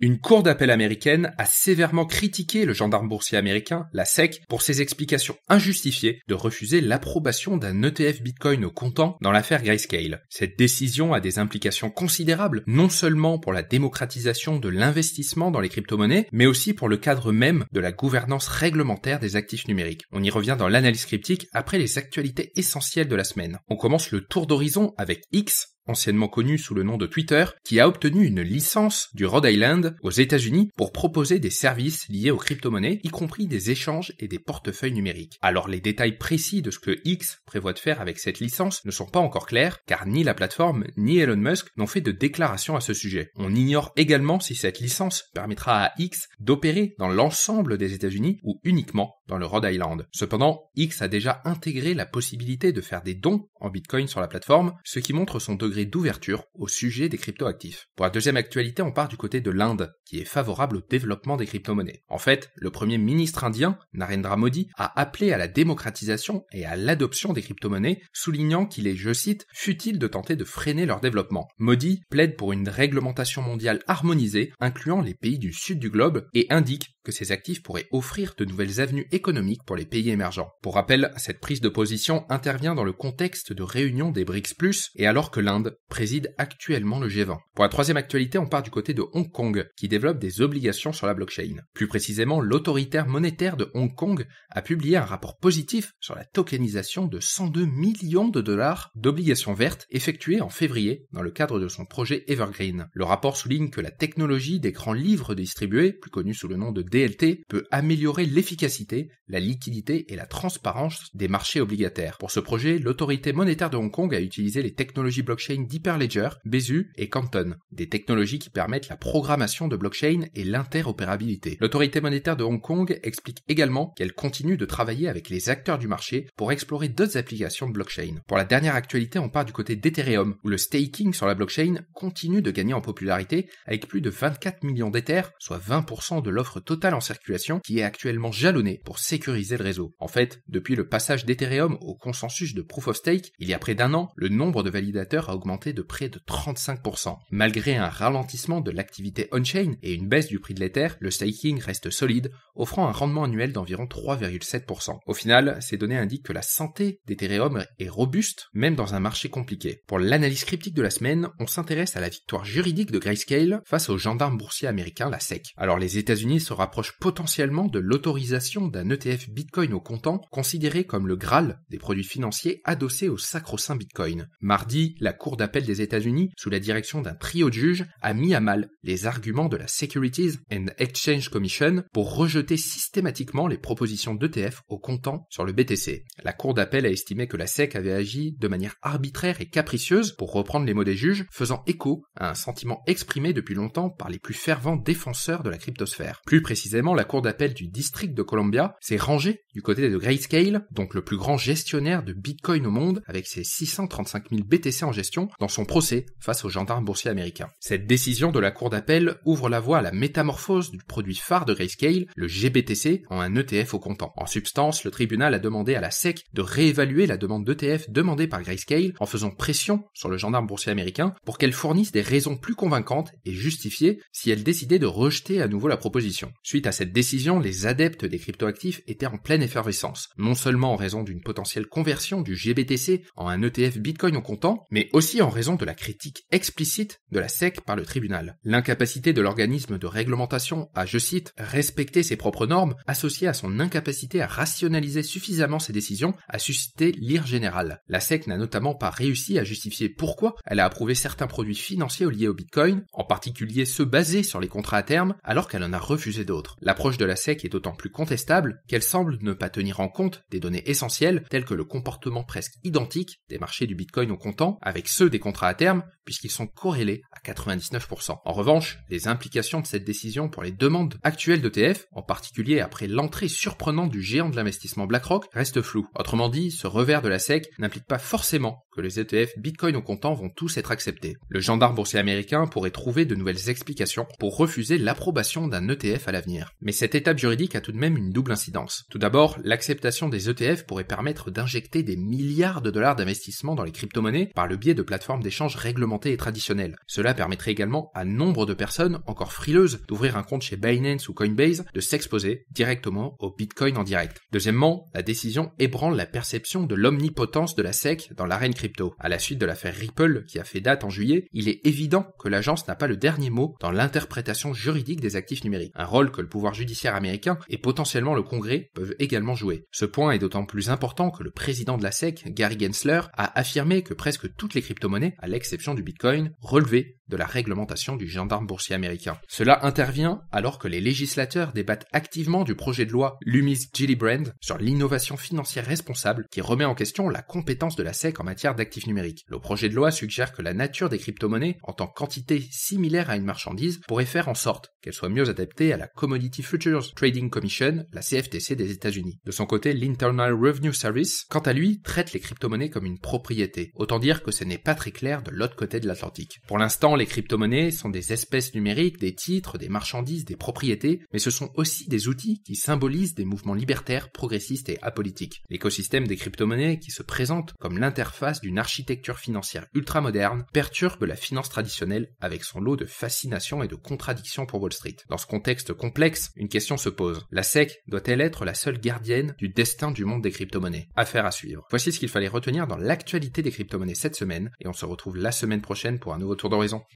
Une cour d'appel américaine a sévèrement critiqué le gendarme boursier américain, la SEC, pour ses explications injustifiées de refuser l'approbation d'un ETF Bitcoin au comptant dans l'affaire Grayscale. Cette décision a des implications considérables, non seulement pour la démocratisation de l'investissement dans les crypto-monnaies, mais aussi pour le cadre même de la gouvernance réglementaire des actifs numériques. On y revient dans l'analyse cryptique après les actualités essentielles de la semaine. On commence le tour d'horizon avec X, anciennement connu sous le nom de Twitter, qui a obtenu une licence du Rhode Island aux États-Unis pour proposer des services liés aux crypto-monnaies, y compris des échanges et des portefeuilles numériques. Alors les détails précis de ce que X prévoit de faire avec cette licence ne sont pas encore clairs, car ni la plateforme ni Elon Musk n'ont fait de déclaration à ce sujet. On ignore également si cette licence permettra à X d'opérer dans l'ensemble des États-Unis ou uniquement dans le Rhode Island. Cependant, X a déjà intégré la possibilité de faire des dons en Bitcoin sur la plateforme, ce qui montre son degré d'ouverture au sujet des cryptoactifs. Pour la deuxième actualité, on part du côté de l'Inde, qui est favorable au développement des crypto-monnaies. En fait, le premier ministre indien, Narendra Modi, a appelé à la démocratisation et à l'adoption des crypto-monnaies, soulignant qu'il est, je cite, futile de tenter de freiner leur développement. Modi plaide pour une réglementation mondiale harmonisée, incluant les pays du sud du globe, et indique que ces actifs pourraient offrir de nouvelles avenues économiques pour les pays émergents. Pour rappel, cette prise de position intervient dans le contexte de réunion des BRICS+, et alors que l'Inde préside actuellement le G20. Pour la troisième actualité, on part du côté de Hong Kong, qui développe des obligations sur la blockchain. Plus précisément, l'autorité monétaire de Hong Kong a publié un rapport positif sur la tokenisation de 102 millions de dollars d'obligations vertes effectuées en février dans le cadre de son projet Evergreen. Le rapport souligne que la technologie des grands livres distribués, plus connue sous le nom de DLT, peut améliorer l'efficacité, la liquidité et la transparence des marchés obligataires. Pour ce projet, l'autorité monétaire de Hong Kong a utilisé les technologies blockchain d'Hyperledger, Besu et Canton, des technologies qui permettent la programmation de blockchain et l'interopérabilité. L'autorité monétaire de Hong Kong explique également qu'elle continue de travailler avec les acteurs du marché pour explorer d'autres applications de blockchain. Pour la dernière actualité, on part du côté d'Ethereum, où le staking sur la blockchain continue de gagner en popularité avec plus de 24 millions d'Ethers, soit 20% de l'offre totale en circulation, qui est actuellement jalonnée pour sécuriser le réseau. En fait, depuis le passage d'Ethereum au consensus de Proof of Stake, il y a près d'un an, le nombre de validateurs a augmenté de près de 35%. Malgré un ralentissement de l'activité on-chain et une baisse du prix de l'Ether, le staking reste solide, offrant un rendement annuel d'environ 3,7%. Au final, ces données indiquent que la santé d'Ethereum est robuste, même dans un marché compliqué. Pour l'analyse cryptique de la semaine, on s'intéresse à la victoire juridique de Grayscale face au gendarme boursier américain, la SEC. Alors les États-Unis se rapprochent potentiellement de l'autorisation d'un ETF Bitcoin au comptant, considéré comme le Graal des produits financiers adossés au sacro-saint Bitcoin. Mardi, la Cour d'appel des États-Unis, sous la direction d'un trio de juges, a mis à mal les arguments de la Securities and Exchange Commission pour rejeter systématiquement les propositions d'ETF au comptant sur le BTC. La Cour d'appel a estimé que la SEC avait agi de manière arbitraire et capricieuse, pour reprendre les mots des juges, faisant écho à un sentiment exprimé depuis longtemps par les plus fervents défenseurs de la cryptosphère. Plus précisément, la Cour d'appel du District de Columbia s'est rangée du côté de Grayscale, donc le plus grand gestionnaire de Bitcoin au monde, avec ses 635 000 BTC en gestion, dans son procès face au gendarme boursier américain. Cette décision de la Cour d'appel ouvre la voie à la métamorphose du produit phare de Grayscale, le GBTC, en un ETF au comptant. En substance, le tribunal a demandé à la SEC de réévaluer la demande d'ETF demandée par Grayscale en faisant pression sur le gendarme boursier américain pour qu'elle fournisse des raisons plus convaincantes et justifiées si elle décidait de rejeter à nouveau la proposition. Suite à cette décision, les adeptes des cryptoactifs étaient en pleine effervescence, non seulement en raison d'une potentielle conversion du GBTC en un ETF Bitcoin au comptant, mais aussi en raison de la critique explicite de la SEC par le tribunal. L'incapacité de l'organisme de réglementation à, je cite, respecter ses propres normes, associée à son incapacité à rationaliser suffisamment ses décisions, a suscité l'ire générale. La SEC n'a notamment pas réussi à justifier pourquoi elle a approuvé certains produits financiers liés au Bitcoin, en particulier ceux basés sur les contrats à terme, alors qu'elle en a refusé d'autres. L'approche de la SEC est d'autant plus contestable qu'elle semble ne pas tenir en compte des données essentielles telles que le comportement presque identique des marchés du Bitcoin au comptant avec ceux des contrats à terme, puisqu'ils sont corrélés à 99%. En revanche, les implications de cette décision pour les demandes actuelles d'ETF, en particulier après l'entrée surprenante du géant de l'investissement BlackRock, restent floues. Autrement dit, ce revers de la SEC n'implique pas forcément que les ETF Bitcoin au comptant vont tous être acceptés. Le gendarme boursier américain pourrait trouver de nouvelles explications pour refuser l'approbation d'un ETF à l'avenir. l'avenir. Mais cette étape juridique a tout de même une double incidence. Tout d'abord, l'acceptation des ETF pourrait permettre d'injecter des milliards de dollars d'investissement dans les crypto-monnaies par le biais de plateformes d'échange réglementées et traditionnelles. Cela permettrait également à nombre de personnes encore frileuses d'ouvrir un compte chez Binance ou Coinbase de s'exposer directement au Bitcoin en direct. Deuxièmement, la décision ébranle la perception de l'omnipotence de la SEC dans l'arène crypto. À la suite de l'affaire Ripple qui a fait date en juillet, il est évident que l'agence n'a pas le dernier mot dans l'interprétation juridique des actifs numériques, un rôle que le pouvoir judiciaire américain et potentiellement le Congrès peuvent également jouer. Ce point est d'autant plus important que le président de la SEC, Gary Gensler, a affirmé que presque toutes les crypto-monnaies, à l'exception du Bitcoin, relevaient de la réglementation du gendarme boursier américain. Cela intervient alors que les législateurs débattent activement du projet de loi Loomis-Gillibrand sur l'innovation financière responsable qui remet en question la compétence de la SEC en matière d'actifs numériques. Le projet de loi suggère que la nature des crypto-monnaies, en tant qu'entité similaire à une marchandise, pourrait faire en sorte qu'elle soit mieux adaptée à la Commodity Futures Trading Commission, la CFTC des États-Unis. De son côté, l'Internal Revenue Service, quant à lui, traite les crypto-monnaies comme une propriété. Autant dire que ce n'est pas très clair de l'autre côté de l'Atlantique. Pour l'instant, les crypto-monnaies sont des espèces numériques, des titres, des marchandises, des propriétés, mais ce sont aussi des outils qui symbolisent des mouvements libertaires, progressistes et apolitiques. L'écosystème des crypto-monnaies, qui se présente comme l'interface d'une architecture financière ultramoderne, perturbe la finance traditionnelle avec son lot de fascination et de contradictions pour Wall Street. Dans ce contexte complexe, une question se pose. La SEC doit-elle être la seule gardienne du destin du monde des crypto-monnaies? Affaire à suivre. Voici ce qu'il fallait retenir dans l'actualité des crypto-monnaies cette semaine, et on se retrouve la semaine prochaine pour un nouveau tour d'horizon.